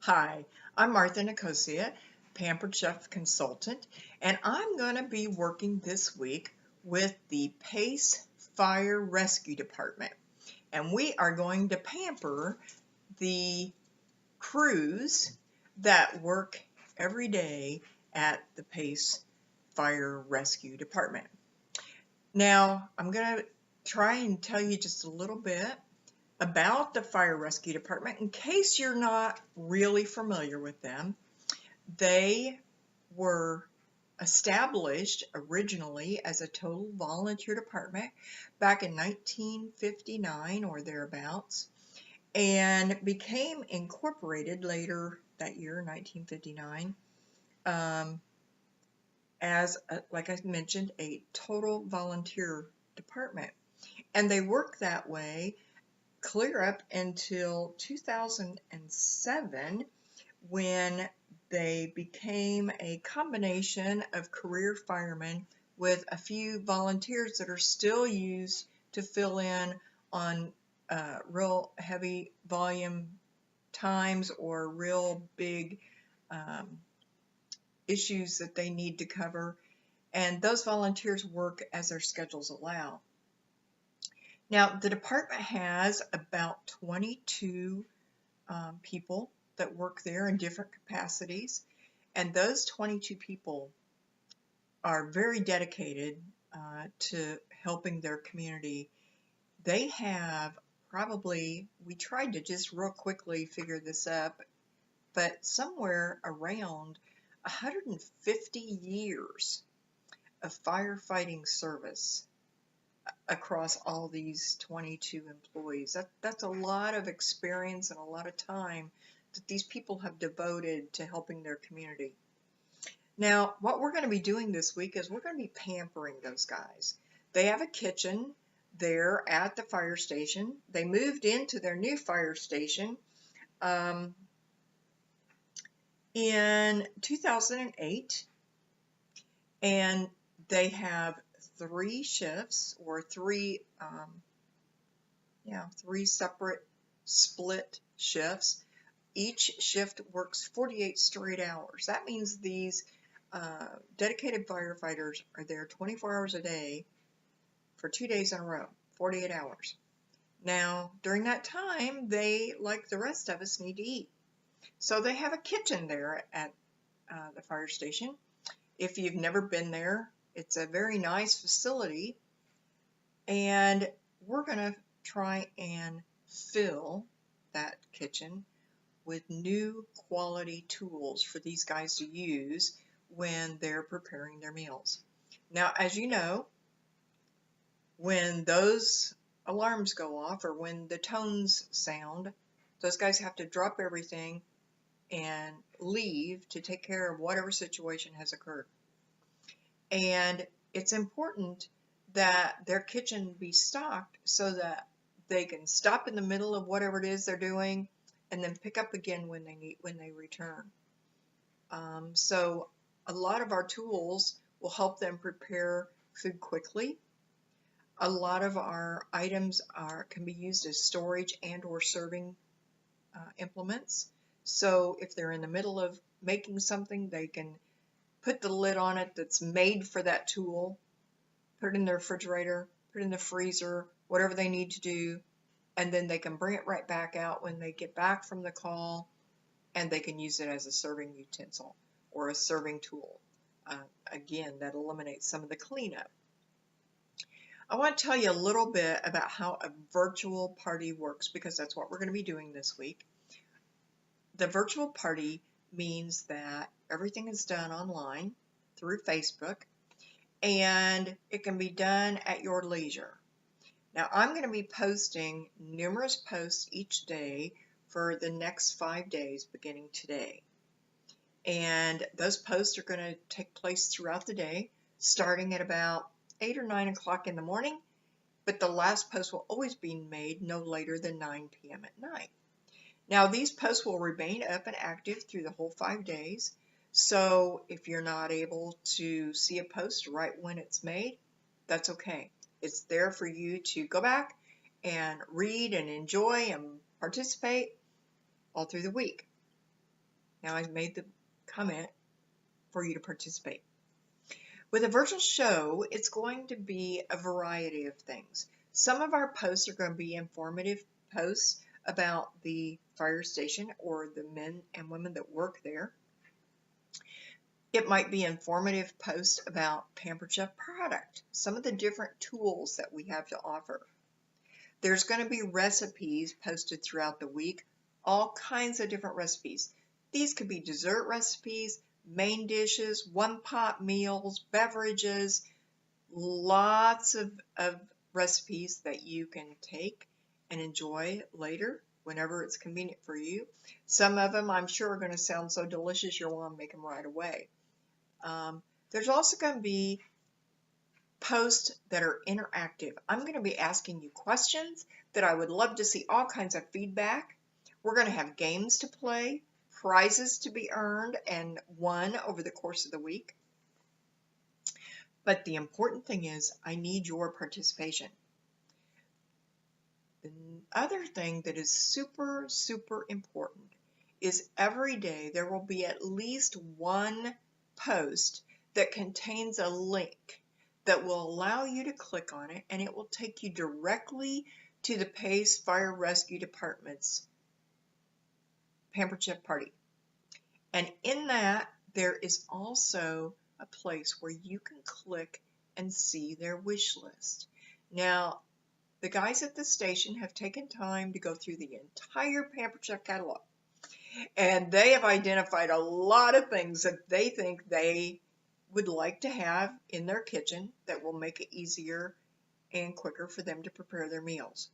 Hi, I'm Martha Nicosia, Pampered Chef Consultant, and I'm going to be working this week with the Pace Fire Rescue Department. And we are going to pamper the crews that work every day at the Pace Fire Rescue Department. Now, I'm going to try and tell you just a little bit about the Fire Rescue Department in case you're not really familiar with them. They were established originally as a total volunteer department back in 1959 or thereabouts, and became incorporated later that year, 1959, as, like I mentioned, a total volunteer department. And they work that way clear up until 2007, when they became a combination of career firemen with a few volunteers that are still used to fill in on real heavy volume times or real big issues that they need to cover. And those volunteers work as their schedules allow. Now, the department has about 22 people that work there in different capacities, and those 22 people are very dedicated to helping their community. They have probably, we tried to just real quickly figure this up, but somewhere around 150 years of firefighting service across all these 22 employees. That's a lot of experience and a lot of time that these people have devoted to helping their community. Now, what we're going to be doing this week is we're going to be pampering those guys. They have a kitchen there at the fire station. They moved into their new fire station in 2008, and they have three shifts, or three separate split shifts. Each shift works 48 straight hours. That means these dedicated firefighters are there 24 hours a day for 2 days in a row, 48 hours. Now, during that time, they, like the rest of us, need to eat. So they have a kitchen there at the fire station. If you've never been there, it's a very nice facility, and we're going to try and fill that kitchen with new quality tools for these guys to use when they're preparing their meals. Now, as you know, when those alarms go off or when the tones sound, those guys have to drop everything and leave to take care of whatever situation has occurred. And it's important that their kitchen be stocked so that they can stop in the middle of whatever it is they're doing and then pick up again when they return. So a lot of our tools will help them prepare food quickly. A lot of our items can be used as storage and or serving implements. So if they're in the middle of making something, they can put the lid on it that's made for that tool, put it in the refrigerator, put it in the freezer, whatever they need to do, and then they can bring it right back out when they get back from the call, and they can use it as a serving utensil or a serving tool. Again, that eliminates some of the cleanup. I want to tell you a little bit about how a virtual party works, because that's what we're going to be doing this week. The virtual party means that everything is done online through Facebook, and it can be done at your leisure. Now, I'm going to be posting numerous posts each day for the next 5 days beginning today. And those posts are going to take place throughout the day, starting at about 8 or 9 o'clock in the morning, but the last post will always be made no later than 9 p.m. at night. Now, these posts will remain up and active through the whole 5 days, so if you're not able to see a post right when it's made, that's okay. It's there for you to go back and read and enjoy and participate all through the week. Now I've made the comment for you to participate. With a virtual show, it's going to be a variety of things. Some of our posts are going to be informative posts about the fire station or the men and women that work there. It might be informative posts about Pamper Chef product, some of the different tools that we have to offer. There's going to be recipes posted throughout the week, all kinds of different recipes. These could be dessert recipes, main dishes, one-pot meals, beverages, lots of recipes that you can take and enjoy later whenever it's convenient for you. Some of them I'm sure are going to sound so delicious you'll want to make them right away. There's also going to be posts that are interactive. I'm going to be asking you questions that I would love to see all kinds of feedback. We're going to have games to play, prizes to be earned and won over the course of the week. But the important thing is I need your participation. The other thing that is super, super important is every day there will be at least one post that contains a link that will allow you to click on it, and it will take you directly to the Pace Fire Rescue Department's Pamper Chef Party. And in that, there is also a place where you can click and see their wish list. Now, the guys at the station have taken time to go through the entire Pamper Chef catalog, and they have identified a lot of things that they think they would like to have in their kitchen that will make it easier and quicker for them to prepare their meals.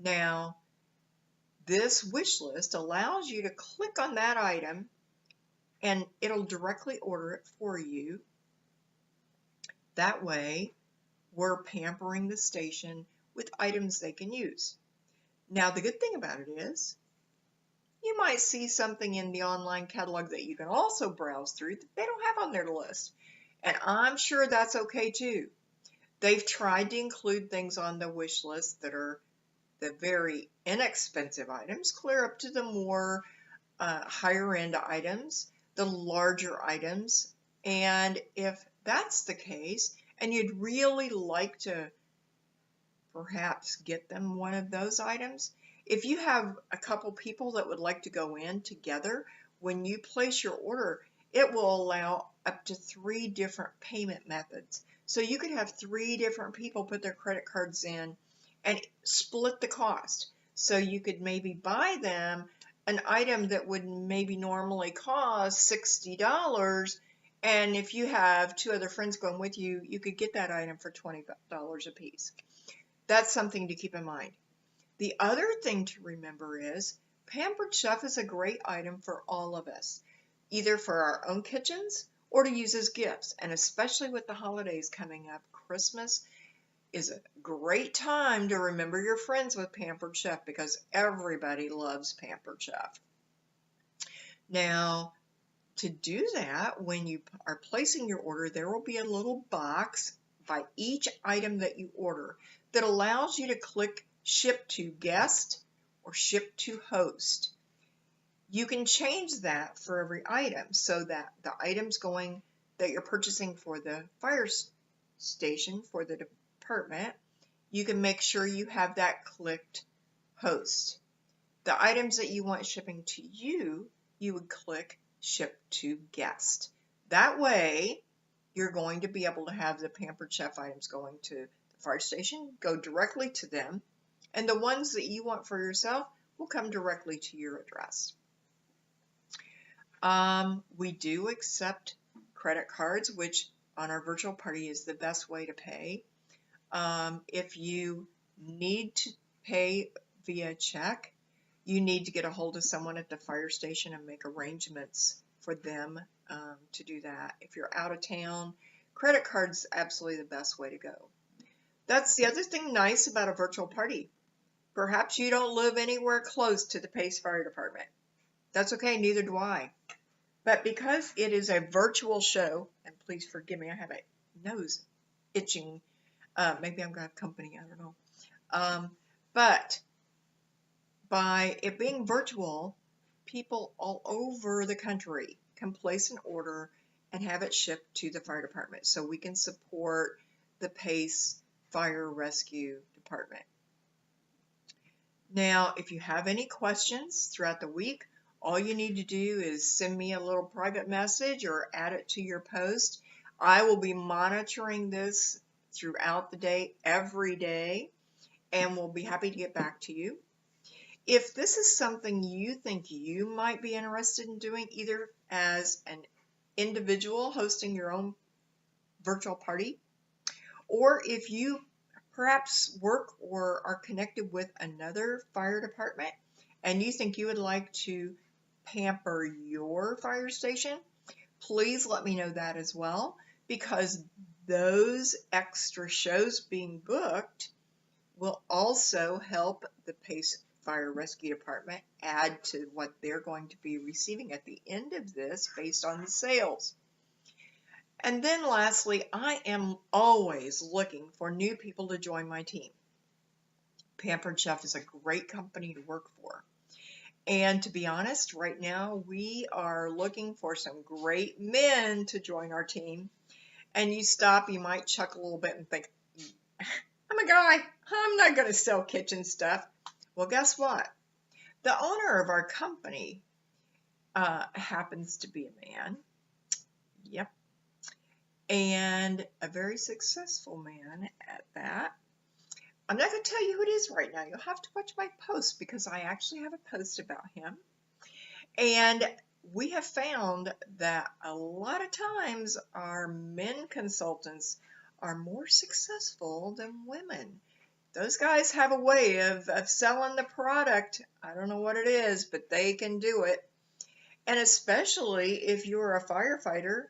Now, this wish list allows you to click on that item and it'll directly order it for you. That way, we're pampering the station with items they can use. Now, the good thing about it is, you might see something in the online catalog that you can also browse through that they don't have on their list. And I'm sure that's okay too. They've tried to include things on the wish list that are the very inexpensive items, clear up to the more higher end items, the larger items. And if that's the case, and you'd really like to perhaps get them one of those items, if you have a couple people that would like to go in together, when you place your order, it will allow up to 3 different payment methods. So you could have 3 different people put their credit cards in and split the cost. So you could maybe buy them an item that would maybe normally cost $60, and if you have 2 other friends going with you, you could get that item for $20 a piece. That's something to keep in mind. The other thing to remember is Pampered Chef is a great item for all of us, either for our own kitchens or to use as gifts. And especially with the holidays coming up, Christmas is a great time to remember your friends with Pampered Chef because everybody loves Pampered Chef. Now, to do that, when you are placing your order, there will be a little box by each item that you order that allows you to click Ship to Guest or Ship to Host. You can change that for every item so that the items going that you're purchasing for the fire station, for the department, you can make sure you have that clicked Host. The items that you want shipping to you, you would click Ship to Guest. That way, you're going to be able to have the Pampered Chef items going to the fire station, go directly to them, and the ones that you want for yourself will come directly to your address. We do accept credit cards, which on our virtual party is the best way to pay. If you need to pay via check, you need to get a hold of someone at the fire station and make arrangements for them to do that. If you're out of town, credit card's absolutely the best way to go. That's the other thing nice about a virtual party. Perhaps you don't live anywhere close to the Pace Fire Department. That's okay, neither do I. But because it is a virtual show, and please forgive me, I have a nose itching. Maybe I'm going to have company, I don't know. But by it being virtual, people all over the country can place an order and have it shipped to the fire department so we can support the PACE Fire Rescue Department. Now, if you have any questions throughout the week, all you need to do is send me a little private message or add it to your post. I will be monitoring this throughout the day, every day, and we'll be happy to get back to you. If this is something you think you might be interested in doing, either as an individual hosting your own virtual party, or if you perhaps work or are connected with another fire department and you think you would like to pamper your fire station, please let me know that as well, because those extra shows being booked will also help the PACE Fire Rescue Department add to what they're going to be receiving at the end of this based on the sales. And then lastly, I am always looking for new people to join my team. Pampered Chef is a great company to work for. And to be honest, right now we are looking for some great men to join our team. And you stop, you might chuckle a little bit and think, I'm a guy, I'm not going to sell kitchen stuff. Well, guess what? The owner of our company happens to be a man. Yep. And a very successful man at that. I'm not going to tell you who it is right now. You'll have to watch my post because I actually have a post about him. And we have found that a lot of times our men consultants are more successful than women. Those guys have a way of selling the product. I don't know what it is, but they can do it. And especially if you're a firefighter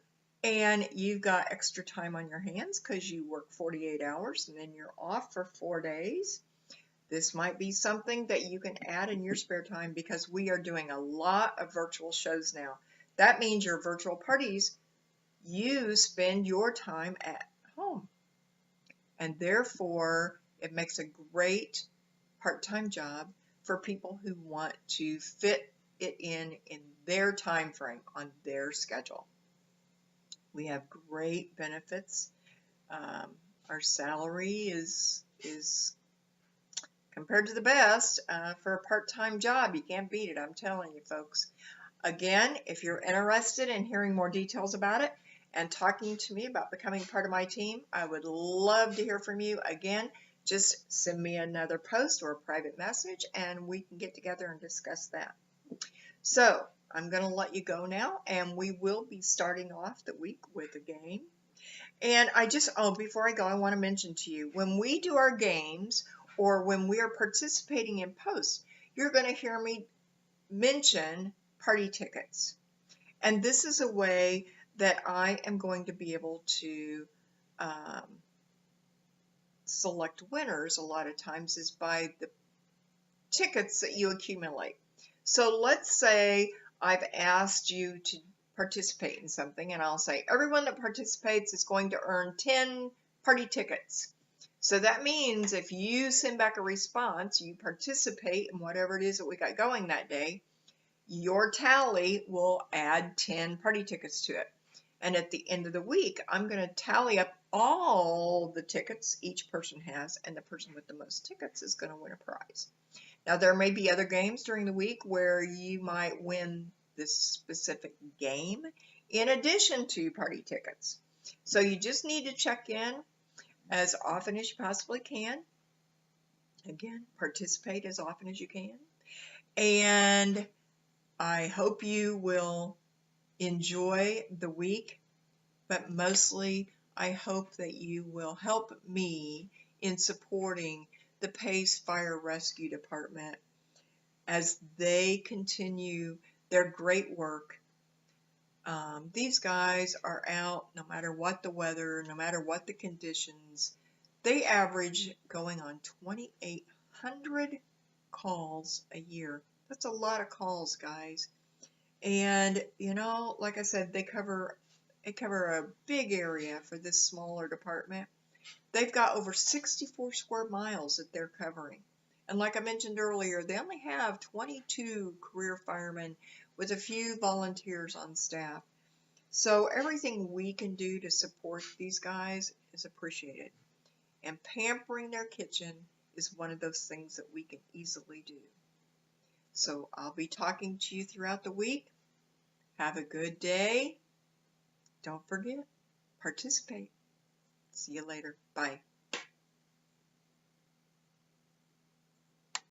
and you've got extra time on your hands because you work 48 hours and then you're off for 4 days. This might be something that you can add in your spare time because we are doing a lot of virtual shows now. That means your virtual parties, you spend your time at home. And therefore, it makes a great part-time job for people who want to fit it in their time frame, on their schedule. We have great benefits. Our salary is compared to the best for a part-time job. You can't beat it, I'm telling you folks. Again, if you're interested in hearing more details about it and talking to me about becoming part of my team, I would love to hear from you. Again, just send me another post or a private message and we can get together and discuss that. So I'm going to let you go now, and we will be starting off the week with a game. And before I go, I want to mention to you, when we do our games or when we are participating in posts, you're going to hear me mention party tickets. And this is a way that I am going to be able to select winners a lot of times is by the tickets that you accumulate. So let's say I've asked you to participate in something, and I'll say everyone that participates is going to earn 10 party tickets. So that means if you send back a response, you participate in whatever it is that we got going that day, your tally will add 10 party tickets to it. And at the end of the week, I'm going to tally up all the tickets each person has, and the person with the most tickets is going to win a prize. Now, there may be other games during the week where you might win this specific game in addition to party tickets. So you just need to check in as often as you possibly can. Again, participate as often as you can. And I hope you will enjoy the week, but mostly I hope that you will help me in supporting the PACE Fire Rescue Department as they continue their great work. These guys are out no matter what the weather, no matter what the conditions. They average going on 2,800 calls a year. That's a lot of calls, guys. And, you know, like I said, they cover a big area for this smaller department. They've got over 64 square miles that they're covering. And like I mentioned earlier, they only have 22 career firemen with a few volunteers on staff. So everything we can do to support these guys is appreciated. And pampering their kitchen is one of those things that we can easily do. So I'll be talking to you throughout the week. Have a good day. Don't forget, participate. See you later. Bye.